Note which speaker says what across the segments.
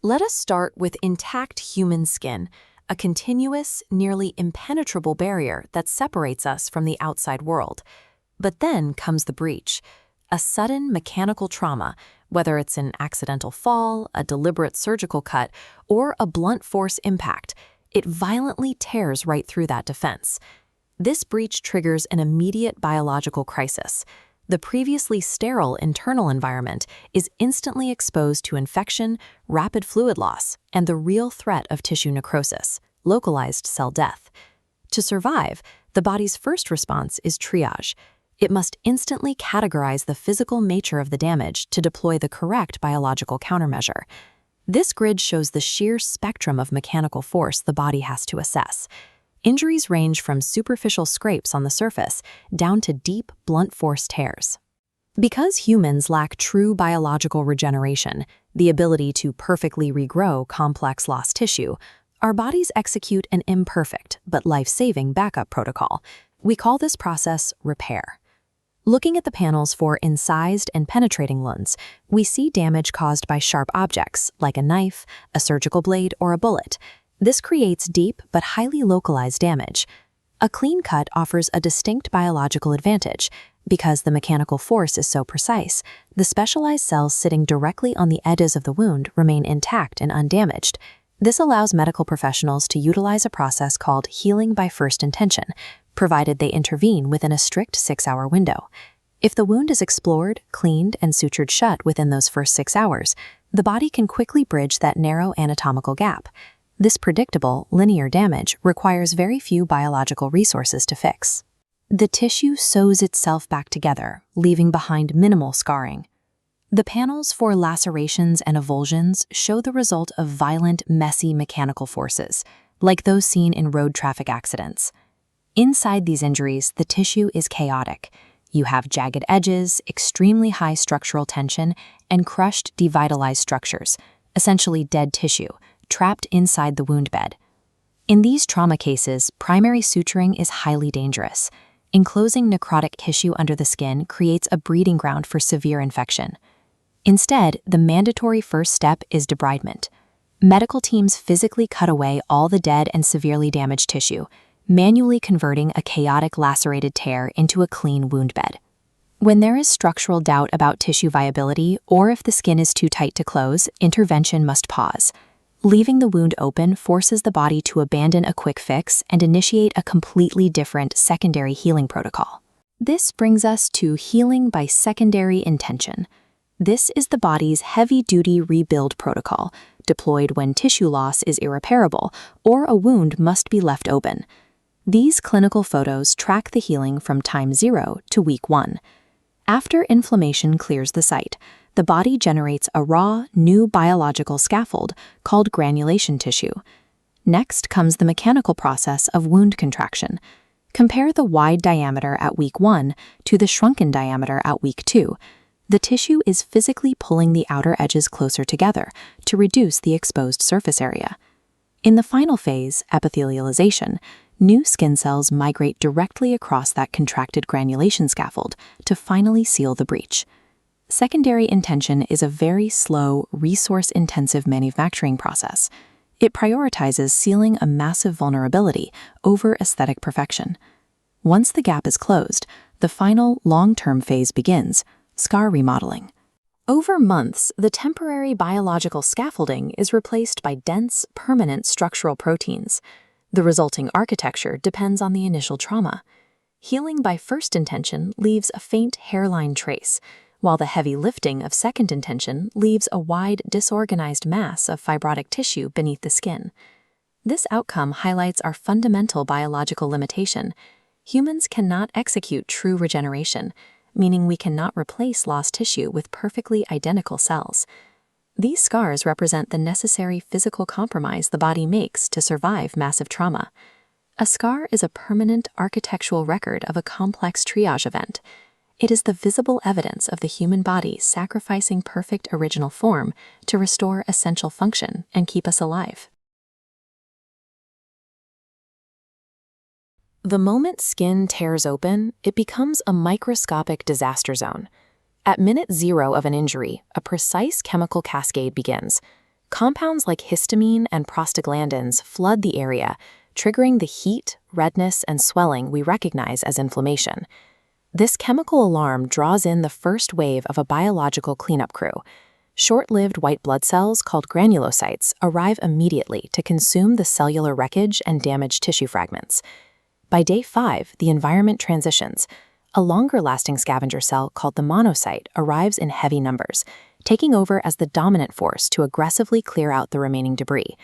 Speaker 1: Let us start with intact human skin, a continuous, nearly impenetrable barrier that separates us from the outside world. But then comes the breach, a sudden mechanical trauma, whether it's an accidental fall, a deliberate surgical cut, or a blunt force impact. It violently tears right through that defense. This breach triggers an immediate biological crisis. The previously sterile internal environment is instantly exposed to infection, rapid fluid loss, and the real threat of tissue necrosis, localized cell death. To survive, the body's first response is triage. It must instantly categorize the physical nature of the damage to deploy the correct biological countermeasure. This grid shows the sheer spectrum of mechanical force the body has to assess. Injuries range from superficial scrapes on the surface down to deep, blunt force tears. Because humans lack true biological regeneration, the ability to perfectly regrow complex lost tissue, our bodies execute an imperfect but life-saving backup protocol. We call this process repair. Looking at the panels for incised and penetrating wounds, we see damage caused by sharp objects like a knife, a surgical blade, or a bullet. This creates deep but highly localized damage. A clean cut offers a distinct biological advantage. Because the mechanical force is so precise, the specialized cells sitting directly on the edges of the wound remain intact and undamaged. This allows medical professionals to utilize a process called healing by first intention, provided they intervene within a strict 6-hour window. If the wound is explored, cleaned, and sutured shut within those first 6 hours, the body can quickly bridge that narrow anatomical gap. This predictable, linear damage requires very few biological resources to fix. The tissue sews itself back together, leaving behind minimal scarring. The panels for lacerations and avulsions show the result of violent, messy mechanical forces, like those seen in road traffic accidents. Inside these injuries, the tissue is chaotic. You have jagged edges, extremely high structural tension, and crushed, devitalized structures, essentially dead tissue, trapped inside the wound bed. In these trauma cases, primary suturing is highly dangerous. Enclosing necrotic tissue under the skin creates a breeding ground for severe infection. Instead, the mandatory first step is debridement. Medical teams physically cut away all the dead and severely damaged tissue, manually converting a chaotic lacerated tear into a clean wound bed. When there is structural doubt about tissue viability or if the skin is too tight to close, intervention must pause. Leaving the wound open forces the body to abandon a quick fix and initiate a completely different secondary healing protocol. This brings us to healing by secondary intention. This is the body's heavy-duty rebuild protocol, deployed when tissue loss is irreparable or a wound must be left open. These clinical photos track the healing from time 0 to week 1. After inflammation clears the site, the body generates a raw, new biological scaffold called granulation tissue. Next comes the mechanical process of wound contraction. Compare the wide diameter at week 1 to the shrunken diameter at week 2. The tissue is physically pulling the outer edges closer together to reduce the exposed surface area. In the final phase, epithelialisation, new skin cells migrate directly across that contracted granulation scaffold to finally seal the breach. Secondary intention is a very slow, resource-intensive manufacturing process. It prioritizes sealing a massive vulnerability over aesthetic perfection. Once the gap is closed, the final, long-term phase begins, scar remodeling. Over months, the temporary biological scaffolding is replaced by dense, permanent structural proteins. The resulting architecture depends on the initial trauma. Healing by first intention leaves a faint hairline trace, while the heavy lifting of second intention leaves a wide, disorganized mass of fibrotic tissue beneath the skin. This outcome highlights our fundamental biological limitation. Humans cannot execute true regeneration, meaning we cannot replace lost tissue with perfectly identical cells. These scars represent the necessary physical compromise the body makes to survive massive trauma. A scar is a permanent architectural record of a complex triage event. It is the visible evidence of the human body sacrificing perfect original form to restore essential function and keep us alive. The moment skin tears open, it becomes a microscopic disaster zone. At minute 0 of an injury, a precise chemical cascade begins. Compounds like histamine and prostaglandins flood the area, triggering the heat, redness, and swelling we recognize as inflammation. This chemical alarm draws in the first wave of a biological cleanup crew. Short-lived white blood cells called granulocytes arrive immediately to consume the cellular wreckage and damaged tissue fragments. By day 5, the environment transitions. A longer-lasting scavenger cell called the monocyte arrives in heavy numbers, taking over as the dominant force to aggressively clear out the remaining debris.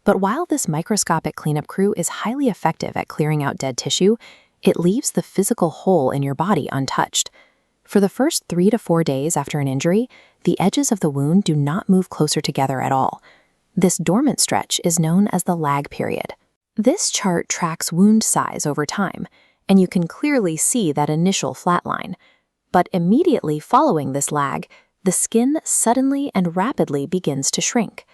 Speaker 1: But while this microscopic cleanup crew is highly effective at clearing out dead tissue, it leaves the physical hole in your body untouched. For the first 3 to 4 days after an injury, the edges of the wound do not move closer together at all. This dormant stretch is known as the lag period. This chart tracks wound size over time, and you can clearly see that initial flat line. But immediately following this lag, the skin suddenly and rapidly begins to shrink.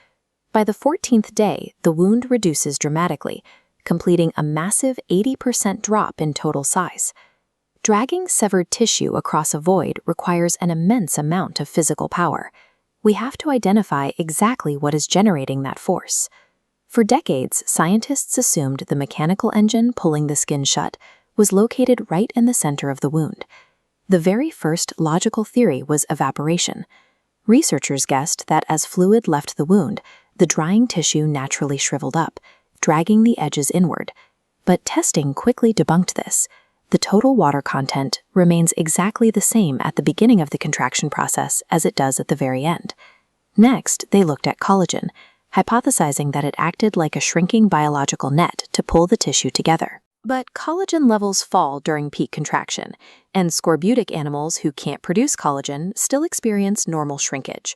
Speaker 1: By the 14th day, the wound reduces dramatically, completing a massive 80% drop in total size. Dragging severed tissue across a void requires an immense amount of physical power. We have to identify exactly what is generating that force. For decades, scientists assumed the mechanical engine pulling the skin shut was located right in the center of the wound. The very first logical theory was evaporation. Researchers guessed that as fluid left the wound, the drying tissue naturally shriveled up, dragging the edges inward. But testing quickly debunked this. The total water content remains exactly the same at the beginning of the contraction process as it does at the very end. Next, they looked at collagen, hypothesizing that it acted like a shrinking biological net to pull the tissue together. But collagen levels fall during peak contraction, and scorbutic animals who can't produce collagen still experience normal shrinkage.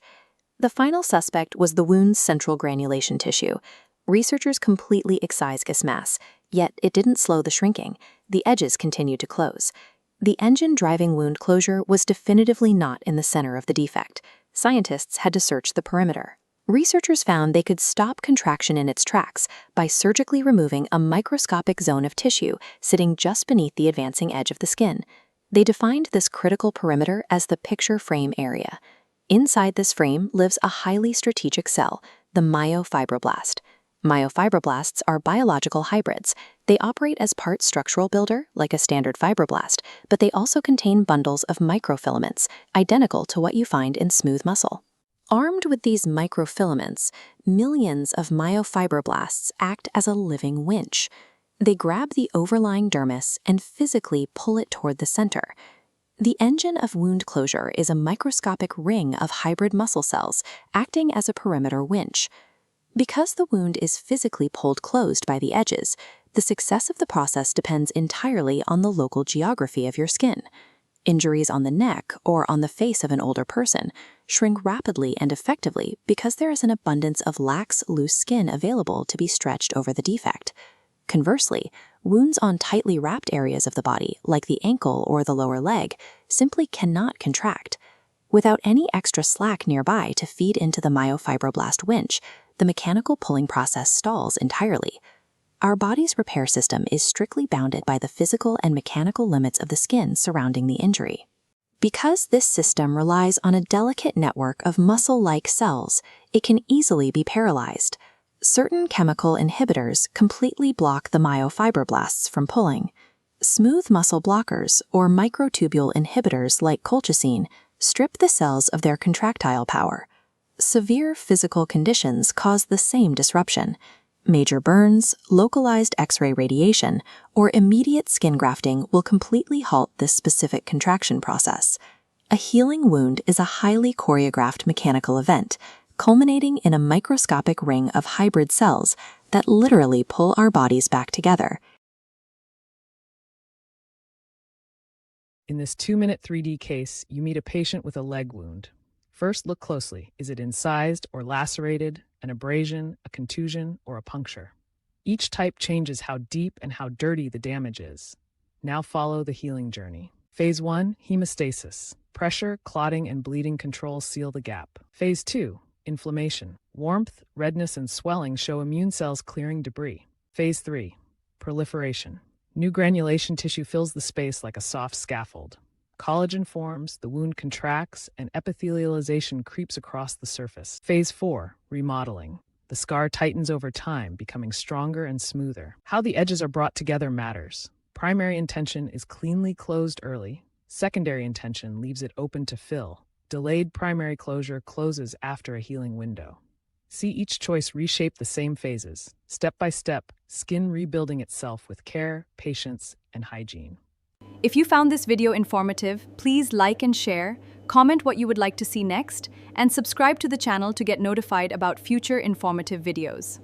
Speaker 1: The final suspect was the wound's central granulation tissue. Researchers completely excised this mass, yet it didn't slow the shrinking. The edges continued to close. The engine driving wound closure was definitively not in the center of the defect. Scientists had to search the perimeter. Researchers found they could stop contraction in its tracks by surgically removing a microscopic zone of tissue sitting just beneath the advancing edge of the skin. They defined this critical perimeter as the picture frame area. Inside this frame lives a highly strategic cell, the myofibroblast. Myofibroblasts are biological hybrids. They operate as part structural builder, like a standard fibroblast, but they also contain bundles of microfilaments, identical to what you find in smooth muscle. Armed with these microfilaments, millions of myofibroblasts act as a living winch. They grab the overlying dermis and physically pull it toward the center. The engine of wound closure is a microscopic ring of hybrid muscle cells acting as a perimeter winch. Because the wound is physically pulled closed by the edges, the success of the process depends entirely on the local geography of your skin. Injuries on the neck or on the face of an older person shrink rapidly and effectively because there is an abundance of lax, loose skin available to be stretched over the defect. Conversely, wounds on tightly wrapped areas of the body, like the ankle or the lower leg, simply cannot contract. Without any extra slack nearby to feed into the myofibroblast winch, the mechanical pulling process stalls entirely. Our body's repair system is strictly bounded by the physical and mechanical limits of the skin surrounding the injury. Because this system relies on a delicate network of muscle-like cells, it can easily be paralyzed. Certain chemical inhibitors completely block the myofibroblasts from pulling. Smooth muscle blockers, or microtubule inhibitors like colchicine, strip the cells of their contractile power. Severe physical conditions cause the same disruption. Major burns, localized X-ray radiation, or immediate skin grafting will completely halt this specific contraction process. A healing wound is a highly choreographed mechanical event, culminating in a microscopic ring of hybrid cells that literally pull our bodies back together.
Speaker 2: In this 2-minute 3D case, you meet a patient with a leg wound. First, look closely. Is it incised or lacerated, an abrasion, a contusion, or a puncture? Each type changes how deep and how dirty the damage is. Now follow the healing journey. Phase 1, hemostasis. Pressure, clotting, and bleeding control seal the gap. Phase 2, inflammation. Warmth, redness, and swelling show immune cells clearing debris. Phase 3, proliferation. New granulation tissue fills the space like a soft scaffold. Collagen forms, the wound contracts, and epithelialization creeps across the surface. Phase 4, remodeling. The scar tightens over time, becoming stronger and smoother. How the edges are brought together matters. Primary intention is cleanly closed early. Secondary intention leaves it open to fill. Delayed primary closure closes after a healing window. See each choice reshape the same phases, step by step, skin rebuilding itself with care, patience, and hygiene.
Speaker 3: If you found this video informative, please like and share, comment what you would like to see next, and subscribe to the channel to get notified about future informative videos.